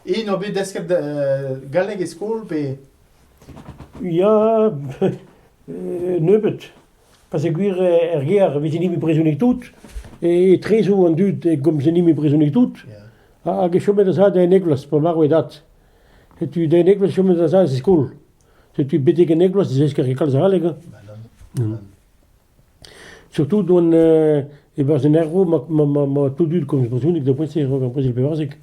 Et no bet desket galleg e skol pe... Ja, neubet. Parce que guerre, we zijn niet meer prisonnier tout. Et très souvent dut, comme ze niet meer prisonnier tout. Ja. Je chôme de ça de Nicolas, pour moi, dat. Et tu de Nicolas chôme de ça, c'est school. C'est tu bête que Nicolas, c'est ce que récolte ça, les gars. Surtout dans was een ergo, maar tout dur comme persoonlijk, dat point c'est comme président Pevarsik.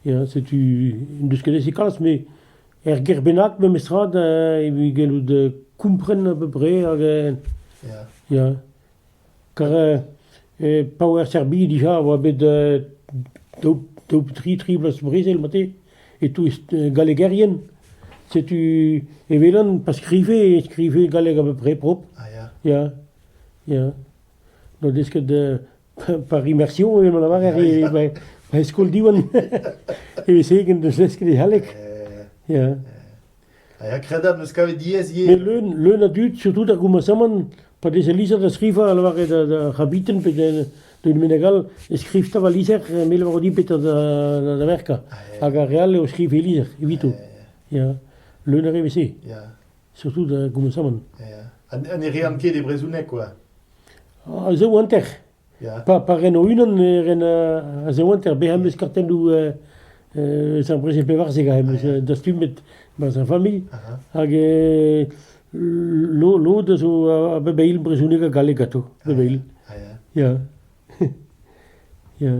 Ja, c'est tu dus que des cas, mais gerbenak met straat, we gaan de comprendre à peu près, Ja. ja. Car Power Serbie déjà, we hebben de tri plus Brésil, maté, et tout galégarien. C'est tu et Vélan, parce que écrivait galeg à peu près propre. Ah ja. Ja, ja. Nou, dus que de par immersion, we hebben maar bij school die one. En we zeggen dus dat is heerlijk. Ja. Ah ja, credab neus kavet diez Mais ye. leun adult, surtout da goma saman, pa des liser da skriva al var da habiten pe de Menegal, skrift da liser, mel var di peta da verka. Aga real o skrif liser, evito. Ja. Leun arrive ici, Ja. surtout da goma saman. Ja. An e rean ket e brezounek, quoi. Ah, zo wanter. Ja. Pa reno unan a zo wanter behem eus karten du san presen pevar se gahem, da stumet ma sa famille. Aha. Hag lo da so a bebeil bresunik a gale gato, bebeil. Ah ja. Ja. Ja.